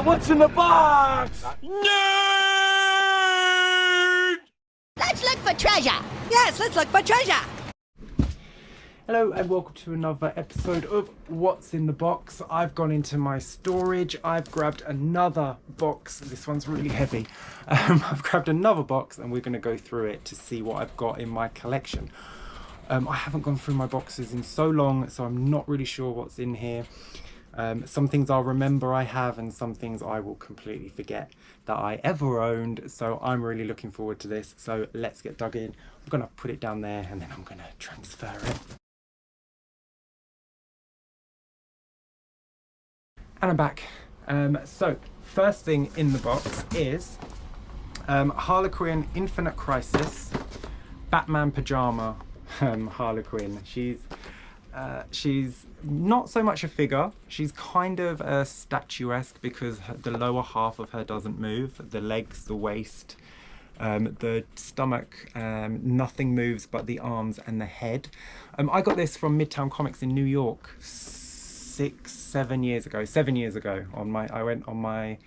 What's in the box? Nerd! Let's look for treasure. Yes, let's look for treasure. Hello and welcome to another episode of What's in the Box. I've gone into my storage. I've grabbed another box. This one's really heavy. I've grabbed another box and we're going to go through it to see what I've got in my collection. I haven't gone through my boxes in so long, so I'm not really sure what's in here. Some things I'll remember I have and some things I will completely forget that I ever owned. So I'm really looking forward to this. So let's get dug in. I'm going to put it down there and then I'm going to transfer it. And I'm back. So first thing in the box is Harlequin Infinite Crisis Batman Pyjama Harlequin. She's not so much a figure, she's kind of a statuesque because the lower half of her doesn't move. The legs, the waist, the stomach, nothing moves but the arms and the head. I got this from Midtown Comics in New York 7 years ago. I went on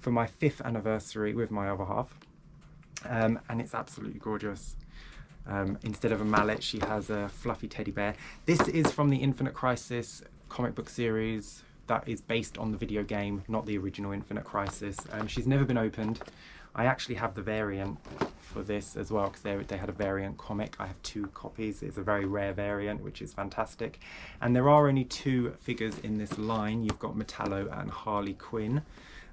for my 5th anniversary with my other half, and it's absolutely gorgeous. Instead of a mallet, she has a fluffy teddy bear. This is from the Infinite Crisis comic book series that is based on the video game, not the original Infinite Crisis. She's never been opened. I actually have the variant for this as well because they had a variant comic. I have 2 copies. It's a very rare variant, which is fantastic. And there are only 2 figures in this line. You've got Metallo and Harley Quinn.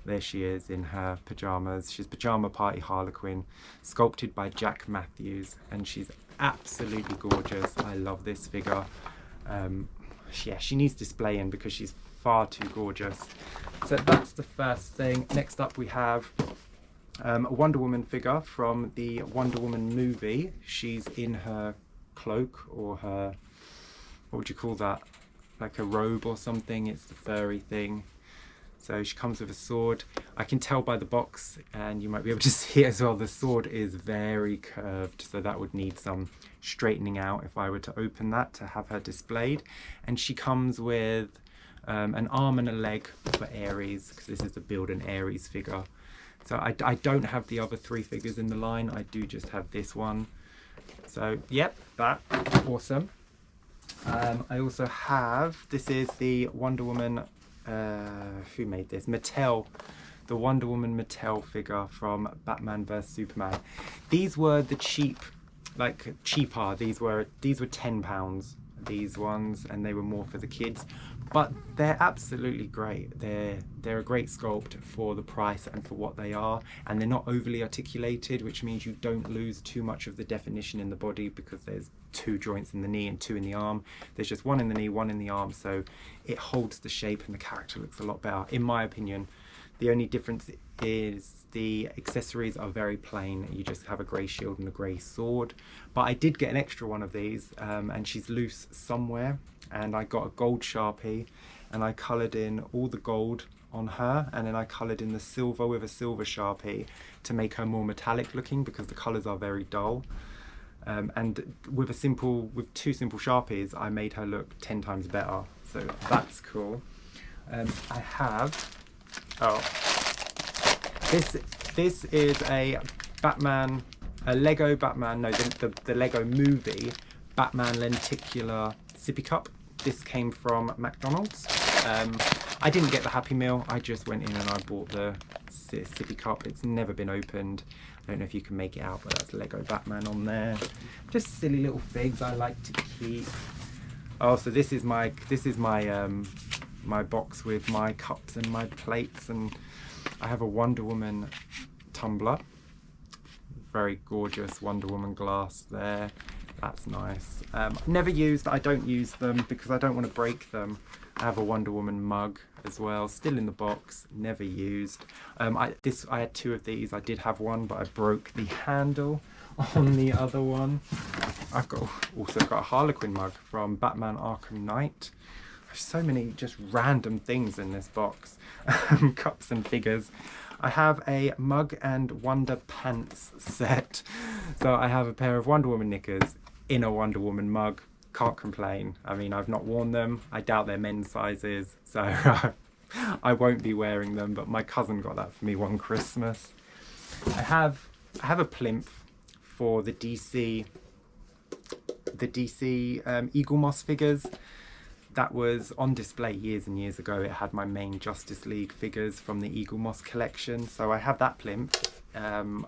There she is in her pajamas. She's Pajama Party Harlequin, sculpted by Jack Matthews, and she's absolutely gorgeous. I love this figure. Yeah, she needs displaying because she's far too gorgeous. So that's the first thing. Next up we have a Wonder Woman figure from the Wonder Woman movie. She's in her cloak or her, what would you call that? Like a robe or something. It's the furry thing. So she comes with a sword. I can tell by the box, and you might be able to see it as well, the sword is very curved, so that would need some straightening out if I were to open that to have her displayed. And she comes with an arm and a leg for Ares, because this is the Build an Ares figure. So I don't have the other 3 figures in the line, I do just have this one. So yep, that, awesome. I also have, this is the Wonder Woman, who made this? Mattel, the Wonder Woman Mattel figure from Batman vs Superman. These were the cheaper. These were £10, these ones, and they were more for the kids. But they're absolutely great. They're a great sculpt for the price and for what they are, and they're not overly articulated, which means you don't lose too much of the definition in the body because there's 2 joints in the knee and 2 in the arm. There's just 1 in the knee, 1 in the arm, so it holds the shape and the character looks a lot better, in my opinion. The only difference is the accessories are very plain. You just have a grey shield and a grey sword. But I did get an extra one of these, and she's loose somewhere. And I got a gold Sharpie, and I coloured in all the gold on her, and then I coloured in the silver with a silver Sharpie to make her more metallic looking because the colours are very dull. And with 2 simple Sharpies, I made her look 10 times better. So that's cool. I have, this is a Batman, a Lego Batman, no, the Lego movie Batman lenticular sippy cup. This came from McDonald's. I didn't get the Happy Meal, I just went in and I bought the sippy cup. It's never been opened. I don't know if you can make it out, but that's Lego Batman on there. Just silly little figs I like to keep. Oh, so this is my my box with my cups and my plates, and I have a Wonder Woman tumbler. Very gorgeous Wonder Woman glass there. That's nice. Never used, I don't use them because I don't want to break them. I have a Wonder Woman mug as well, still in the box, never used. I had 2 of these. I did have one, but I broke the handle on the other one. I've also got a Harlequin mug from Batman Arkham Knight. There's so many just random things in this box. Cups and figures. I have a Mug and Wonder pants set. So I have a pair of Wonder Woman knickers in a Wonder Woman mug. Can't complain. I mean, I've not worn them. I doubt they're men's sizes. So I won't be wearing them, but my cousin got that for me one Christmas. I have a plinth for the DC Eaglemoss figures. That was on display years and years ago. It had my main Justice League figures from the Eaglemoss collection. So I have that plinth,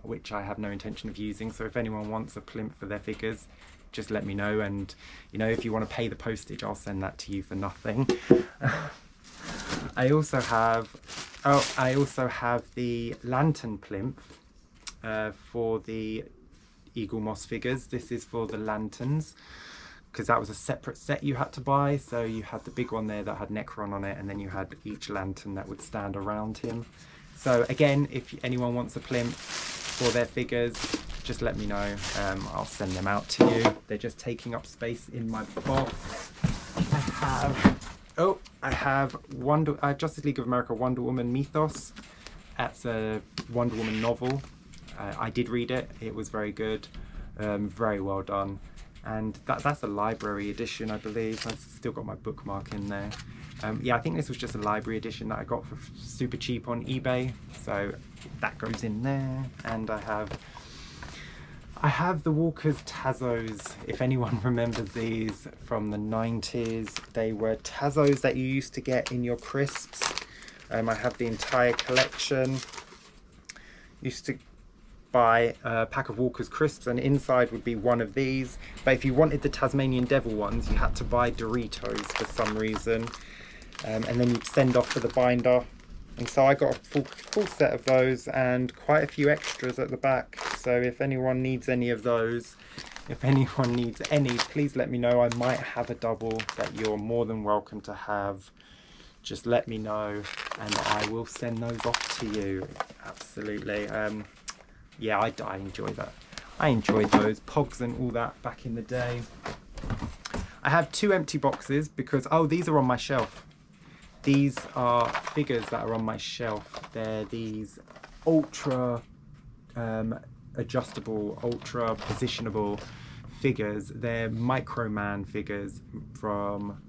which I have no intention of using. So if anyone wants a plinth for their figures, just let me know. And, you know, if you want to pay the postage, I'll send that to you for nothing. I also have the Lantern plinth for the Eaglemoss figures. This is for the lanterns, because that was a separate set you had to buy. So you had the big one there that had Necron on it, and then you had each lantern that would stand around him. So again, if anyone wants a plinth for their figures, just let me know. I'll send them out to you. They're just taking up space in my box. I have Justice League of America Wonder Woman Mythos. That's a Wonder Woman novel. I did read it. It was very good. Very well done. And that's a library edition, I believe. I've still got my bookmark in there. Yeah, I think this was just a library edition that I got for super cheap on eBay. So that goes in there. And I have the Walker's Tazos. If anyone remembers these from the 90s, they were Tazos that you used to get in your crisps. I have the entire collection. Used to buy a pack of Walker's crisps, and inside would be one of these. But if you wanted the Tasmanian Devil ones, you had to buy Doritos for some reason, and then you'd send off for the binder. And so I got a full set of those and quite a few extras at the back. So if anyone needs any of those, if anyone needs any, please let me know. I might have a double that you're more than welcome to have. Just let me know and I will send those off to you. Absolutely. Yeah, I enjoy that. I enjoyed those Pogs and all that back in the day. I have 2 empty boxes because, these are on my shelf. These are figures that are on my shelf. They're these ultra adjustable, ultra positionable figures. They're Microman figures from,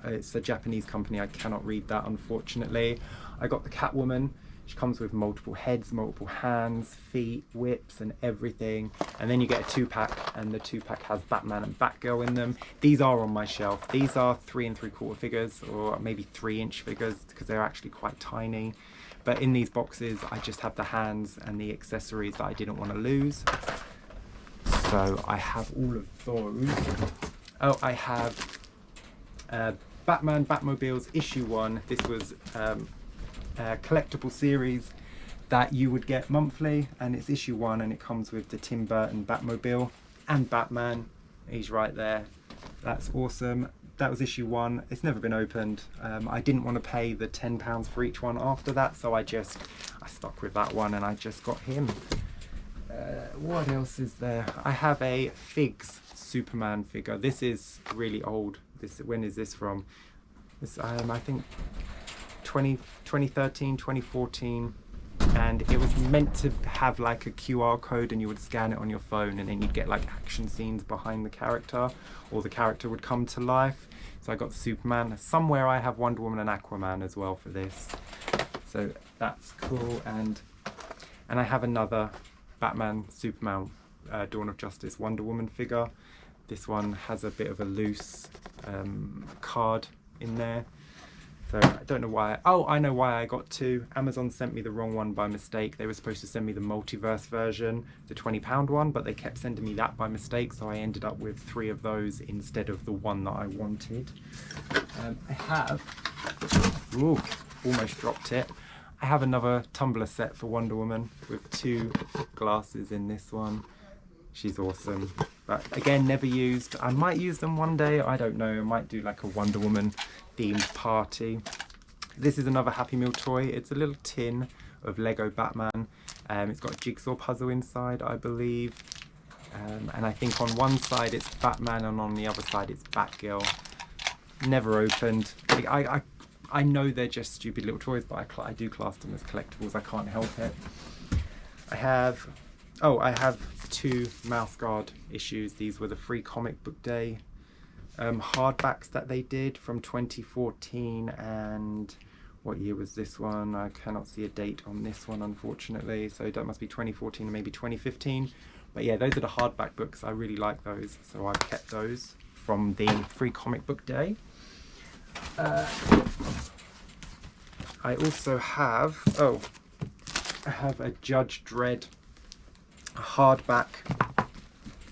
it's a Japanese company. I cannot read that, unfortunately. I got the Catwoman. She comes with multiple heads, multiple hands, feet, whips and everything. And then you get a 2-pack, and the 2-pack has Batman and Batgirl in them. These are on my shelf. These are 3 3/4 figures, or maybe 3-inch figures, because they're actually quite tiny. But in these boxes, I just have the hands and the accessories that I didn't want to lose. So I have all of those. I have Batman Batmobiles issue 1. This was collectible series that you would get monthly, and it's issue 1, and it comes with the Tim Burton Batmobile and Batman. He's right there. That's awesome. That was issue 1. It's never been opened. I didn't want to pay the £10 for each one after that, so I stuck with that one and I just got him. What else is there? I have a Figs Superman figure. This is really old. When is this from? This I think 2013, 2014, and it was meant to have like a QR code, and you would scan it on your phone, and then you'd get like action scenes behind the character, or the character would come to life. So I got the Superman. Somewhere I have Wonder Woman and Aquaman as well for this, so that's cool. And I have another Batman Superman Dawn of Justice Wonder Woman figure. This one has a bit of a loose card in there. So I don't know why. I know why I got 2. Amazon sent me the wrong one by mistake. They were supposed to send me the multiverse version, the £20 one, but they kept sending me that by mistake. So I ended up with 3 of those instead of the one that I wanted. I have, almost dropped it. I have another tumbler set for Wonder Woman with 2 glasses in this one. She's awesome. But again, never used. I might use them one day. I don't know. I might do like a Wonder Woman themed party. This is another Happy Meal toy. It's a little tin of Lego Batman. It's got a jigsaw puzzle inside, I believe. And I think on one side it's Batman and on the other side it's Batgirl. Never opened. I know they're just stupid little toys, but I do class them as collectibles. I can't help it. I have 2 Mouth Guard issues. These were the Free Comic Book Day hardbacks that they did from 2014 and What year was this one? I cannot see a date on this one, unfortunately. So that must be 2014 or maybe 2015. But yeah, those are the hardback books. I really like those. So I've kept those from the free comic book day. I also have, I have a Judge Dredd hardback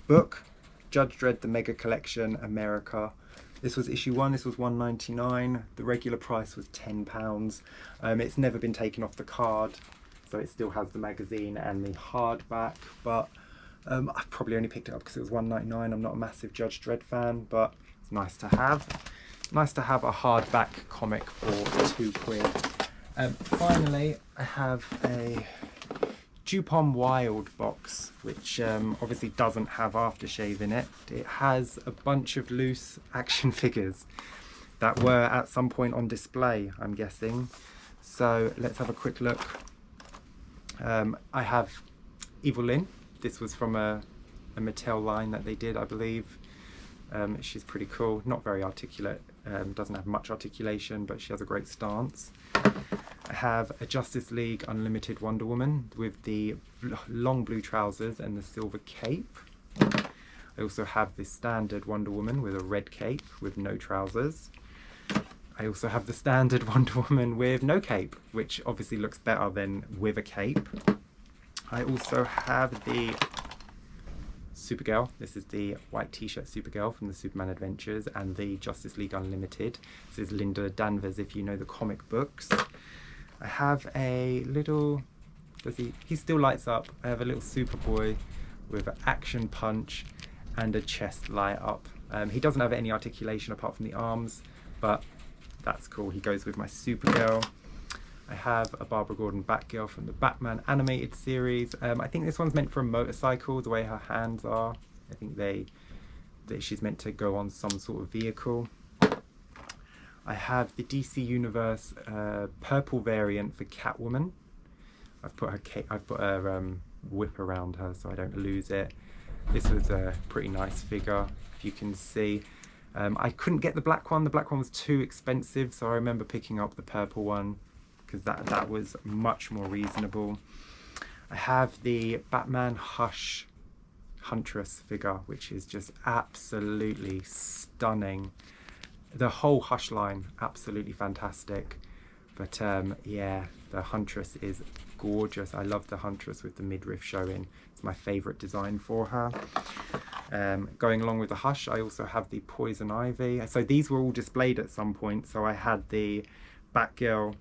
book. Judge Dredd, the Mega Collection, America. This was issue 1, this was $1.99. The regular price was £10. It's never been taken off the card, so it still has the magazine and the hardback, but I probably only picked it up because it was $1.99. I'm not a massive Judge Dredd fan, but it's nice to have. Nice to have a hardback comic for £2. Finally, I have a Dupont Wild box, which obviously doesn't have aftershave in it. It has a bunch of loose action figures that were at some point on display, I'm guessing. So let's have a quick look. I have Evil-Lyn. This was from a Mattel line that they did, I believe. She's pretty cool, not very articulate, doesn't have much articulation, but she has a great stance. I have a Justice League Unlimited Wonder Woman with the long blue trousers and the silver cape. I also have the standard Wonder Woman with a red cape with no trousers. I also have the standard Wonder Woman with no cape, which obviously looks better than with a cape. I also have the Supergirl. This is the white t-shirt Supergirl from the Superman Adventures, and the Justice League Unlimited. This is Linda Danvers, if you know the comic books. I have a little, he still lights up. I have a little Superboy with an action punch and a chest light up. He doesn't have any articulation apart from the arms, but that's cool. He goes with my Supergirl. I have a Barbara Gordon Batgirl from the Batman animated series. I think this one's meant for a motorcycle, the way her hands are. I think she's meant to go on some sort of vehicle. I have the DC Universe purple variant for Catwoman. I've put her whip around her so I don't lose it. This was a pretty nice figure, if you can see. I couldn't get the black one. The black one was too expensive, so I remember picking up the purple one because that was much more reasonable. I have the Batman Hush Huntress figure, which is just absolutely stunning. The whole Hush line, absolutely fantastic. But yeah, the Huntress is gorgeous. I love the Huntress with the midriff showing. It's my favourite design for her. Going along with the Hush, I also have the Poison Ivy. So these were all displayed at some point. So I had the Batgirl,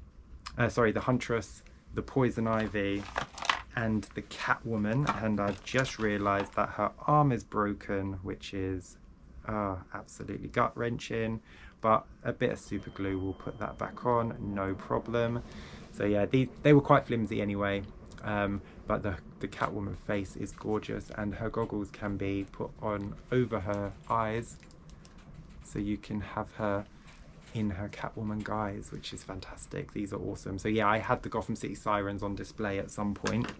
the Huntress, the Poison Ivy, and the Catwoman. And I've just realised that her arm is broken, which is absolutely gut-wrenching. But a bit of super glue will put that back on, no problem. So yeah, they were quite flimsy anyway. But the Catwoman face is gorgeous, and her goggles can be put on over her eyes, so you can have her in her Catwoman guise, which is fantastic. These are awesome. So yeah, I had the Gotham City Sirens on display at some point.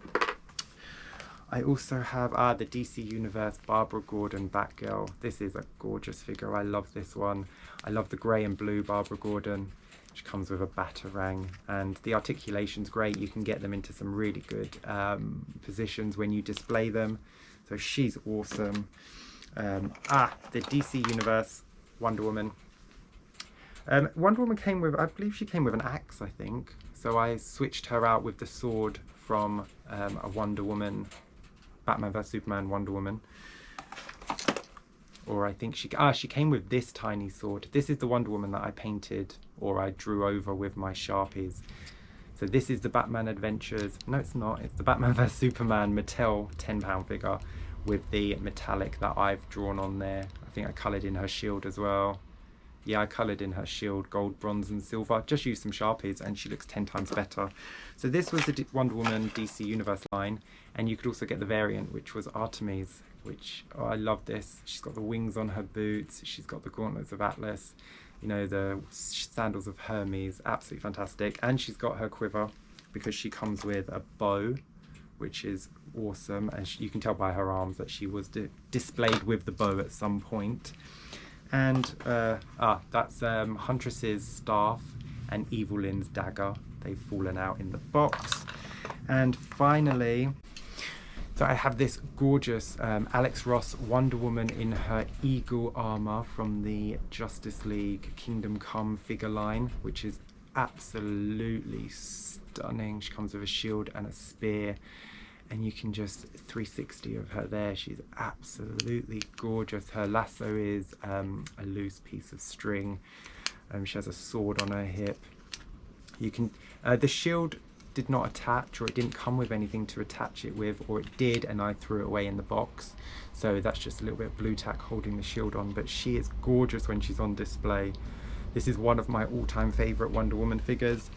I also have the DC Universe Barbara Gordon Batgirl. This is a gorgeous figure. I love this one. I love the grey and blue Barbara Gordon, which comes with a batarang, and the articulation's great. You can get them into some really good positions when you display them. So she's awesome. The DC Universe Wonder Woman. Wonder Woman came with, I believe she came with an axe, I think. So I switched her out with the sword from a Wonder Woman, Batman vs Superman Wonder Woman. Or I think she came with this tiny sword. This is the Wonder Woman that I painted, or I drew over with my Sharpies. So this is the Batman Adventures. No, it's not. It's the Batman vs Superman Mattel £10 figure with the metallic that I've drawn on there. I think I coloured in her shield as well. Yeah, I coloured in her shield, gold, bronze and silver. Just used some Sharpies and she looks 10 times better. So this was the Wonder Woman DC Universe line, and you could also get the variant, which was Artemis, which, oh, I love this. She's got the wings on her boots, she's got the gauntlets of Atlas, you know, the sandals of Hermes, absolutely fantastic. And she's got her quiver because she comes with a bow, which is awesome. And you can tell by her arms that she was displayed with the bow at some point. And that's Huntress's staff, and Evelyn's dagger. They've fallen out in the box. And finally, so I have this gorgeous Alex Ross Wonder Woman in her eagle armor from the Justice League Kingdom Come figure line, which is absolutely stunning. She comes with a shield and a spear, and you can just 360 of her there. She's absolutely gorgeous. Her lasso is a loose piece of string. She has a sword on her hip. You can the shield did not attach, or it didn't come with anything to attach it with, or it did and I threw it away in the box, so that's just a little bit of blue tack holding the shield on. But she is gorgeous when she's on display. This is one of my all-time favorite Wonder Woman figures.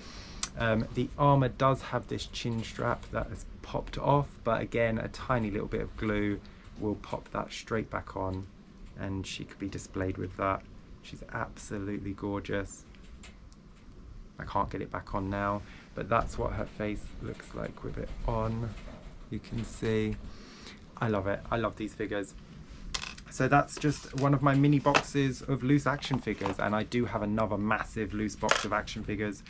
The armor does have this chin strap that has popped off, but again, a tiny little bit of glue will pop that straight back on, and she could be displayed with that. She's absolutely gorgeous. I can't get it back on now, but that's what her face looks like with it on. You can see. I love it. I love these figures. So that's just one of my mini boxes of loose action figures, and I do have another massive loose box of action figures,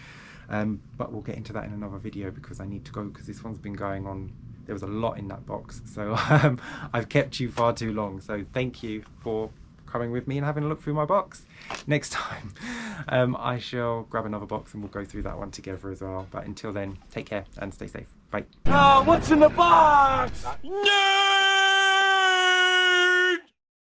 but we'll get into that in another video because I need to go, because this one's been going on. There was a lot in that box, so I've kept you far too long. So thank you for coming with me and having a look through my box. Next time I shall grab another box and we'll go through that one together as well. But until then, take care and stay safe. Bye. Oh, what's in the box? No!